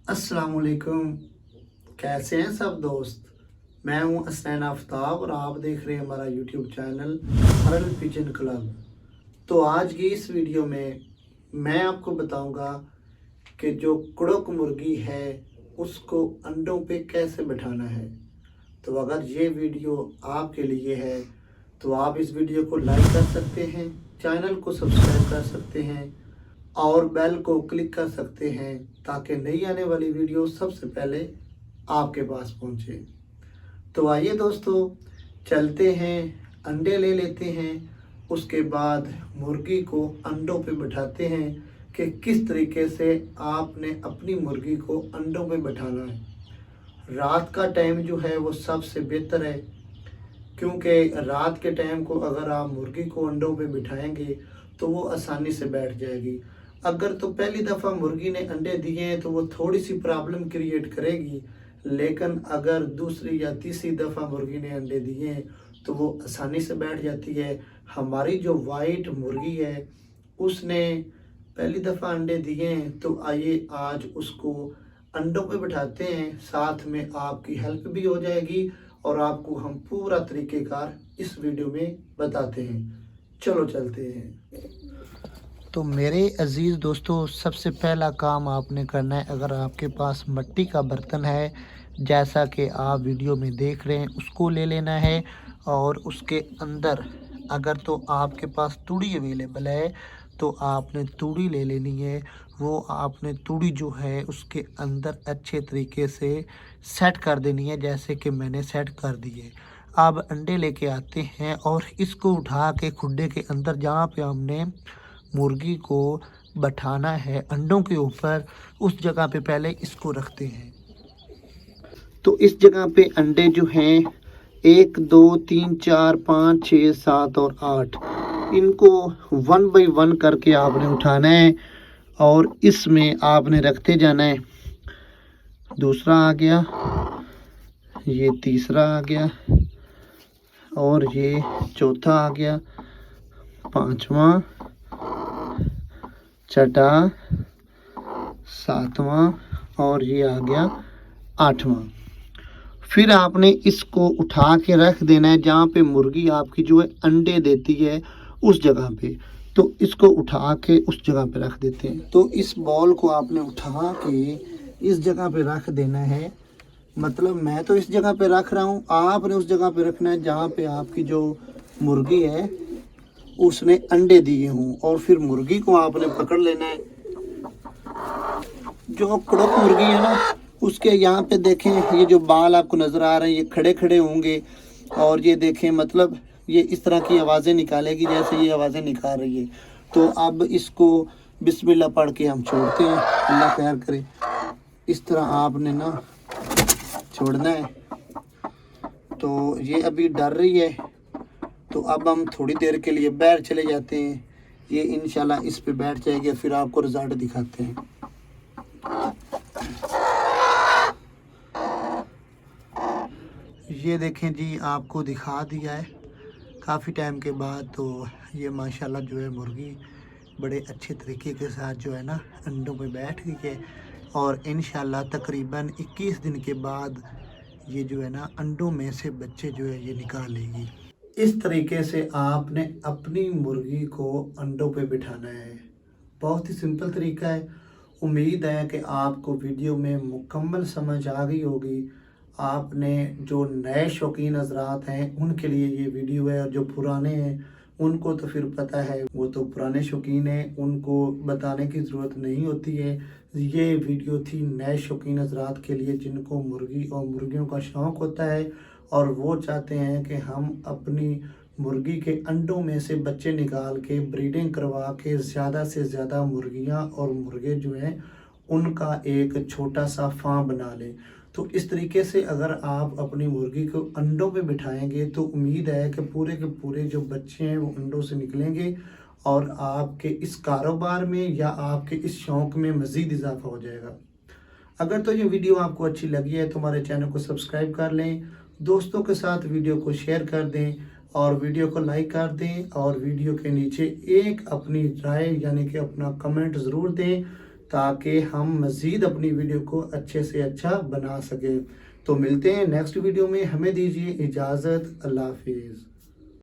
अस्सलाम वालेकुम। कैसे हैं सब दोस्त। मैं हूं हसनैन आफ्ताब और आप देख रहे हैं हमारा यूट्यूब चैनल हरल किचन क्लब। तो आज की इस वीडियो में मैं आपको बताऊंगा कि जो कुड़क मुर्गी है उसको अंडों पे कैसे बैठाना है। तो अगर ये वीडियो आपके लिए है तो आप इस वीडियो को लाइक कर सकते हैं, चैनल को सब्सक्राइब कर सकते हैं और बेल को क्लिक कर सकते हैं ताकि नई आने वाली वीडियो सबसे पहले आपके पास पहुंचे। तो आइए दोस्तों, चलते हैं, अंडे ले लेते हैं, उसके बाद मुर्गी को अंडों पे बिठाते हैं कि किस तरीके से आपने अपनी मुर्गी को अंडों पे बिठाना है। रात का टाइम जो है वो सबसे बेहतर है, क्योंकि रात के टाइम को अगर आप मुर्गी को अंडों पे बिठाएंगे तो वो आसानी से बैठ जाएगी। अगर तो पहली दफ़ा मुर्गी ने अंडे दिए हैं तो वो थोड़ी सी प्रॉब्लम क्रिएट करेगी, लेकिन अगर दूसरी या तीसरी दफ़ा मुर्गी ने अंडे दिए हैं तो वो आसानी से बैठ जाती है। हमारी जो वाइट मुर्गी है उसने पहली दफ़ा अंडे दिए हैं, तो आइए आज उसको अंडों पे बिठाते हैं, साथ में आपकी हेल्प भी हो जाएगी और आपको हम पूरा तरीक़ेकार इस वीडियो में बताते हैं। चलो चलते हैं। तो मेरे अज़ीज़ दोस्तों, सबसे पहला काम आपने करना है, अगर आपके पास मिट्टी का बर्तन है जैसा कि आप वीडियो में देख रहे हैं उसको ले लेना है। और उसके अंदर अगर तो आपके पास तूड़ी अवेलेबल है तो आपने तूड़ी ले लेनी है। वो आपने तूड़ी जो है उसके अंदर अच्छे तरीके से सेट कर देनी है, जैसे कि मैंने सेट कर दी है। अब अंडे लेके आते हैं और इसको उठा के खुड्डे के अंदर जहाँ पे हमने मुर्गी को बैठाना है अंडों के ऊपर, उस जगह पे पहले इसको रखते हैं। तो इस जगह पे अंडे जो हैं 1 2 3 4 5 6 7 और 8, इनको 1 बाई 1 करके आपने उठाना है और इसमें आपने रखते जाना है। दूसरा आ गया, ये तीसरा आ गया और ये चौथा आ गया, पांचवा, छठा, सातवां और ये आ गया आठवां। फिर आपने इसको उठा के रख देना है जहाँ पे मुर्गी आपकी जो है अंडे देती है उस जगह पे। तो इसको उठा के उस जगह पे रख देते हैं। तो इस बॉल को आपने उठा के इस जगह पे रख देना है। मतलब मैं तो इस जगह पे रख रहा हूँ, आपने उस जगह पे रखना है जहाँ पे आपकी जो मुर्गी है उसने अंडे दिए हों। और फिर मुर्गी को आपने पकड़ लेना है। जो कड़क मुर्गी है ना उसके यहाँ पे देखें, ये जो बाल आपको नज़र आ रहे हैं ये खड़े खड़े होंगे और ये देखें, मतलब ये इस तरह की आवाज़ें निकालेगी जैसे ये आवाज़ें निकाल रही है। तो अब इसको बिस्मिल्लाह पढ़ के हम छोड़ते हैं, अल्लाह खैर करे। इस तरह आपने ना छोड़ना है। तो ये अभी डर रही है, तो अब हम थोड़ी देर के लिए बाहर चले जाते हैं। ये इंशाल्लाह इस पे बैठ जाएगी, फिर आपको रिजल्ट दिखाते हैं। ये देखें जी, आपको दिखा दिया है काफ़ी टाइम के बाद। तो ये माशाल्लाह जो है मुर्गी बड़े अच्छे तरीके के साथ जो है ना अंडों पे बैठ गई है और इंशाल्लाह तकरीबन 21 दिन के बाद ये जो है ना अंडों में से बच्चे जो है ये निकाल लेगी। इस तरीके से आपने अपनी मुर्गी को अंडों पे बिठाना है। बहुत ही सिंपल तरीका है। उम्मीद है कि आपको वीडियो में मुकम्मल समझ आ गई होगी। आपने जो नए शौकीन हजरात हैं उनके लिए ये वीडियो है, और जो पुराने हैं उनको तो फिर पता है, वो तो पुराने शौकीन हैं, उनको बताने की ज़रूरत नहीं होती है। ये वीडियो थी नए शौकीन हजरात के लिए जिनको मुर्गी और मुर्गियों का शौक़ होता है और वो चाहते हैं कि हम अपनी मुर्गी के अंडों में से बच्चे निकाल के ब्रीडिंग करवा के ज़्यादा से ज़्यादा मुर्गियां और मुर्गे जो हैं उनका एक छोटा सा फार्म बना लें। तो इस तरीके से अगर आप अपनी मुर्गी को अंडों पे बिठाएंगे तो उम्मीद है कि पूरे के पूरे जो बच्चे हैं वो अंडों से निकलेंगे और आपके इस कारोबार में या आपके इस शौक़ में मज़ीद इजाफा हो जाएगा। अगर तो ये वीडियो आपको अच्छी लगी है तो हमारे चैनल को सब्सक्राइब कर लें, दोस्तों के साथ वीडियो को शेयर कर दें और वीडियो को लाइक कर दें और वीडियो के नीचे एक अपनी राय यानी कि अपना कमेंट ज़रूर दें ताकि हम मज़ीद अपनी वीडियो को अच्छे से अच्छा बना सकें। तो मिलते हैं नेक्स्ट वीडियो में, हमें दीजिए इजाज़त। अल्लाह हाफिज़।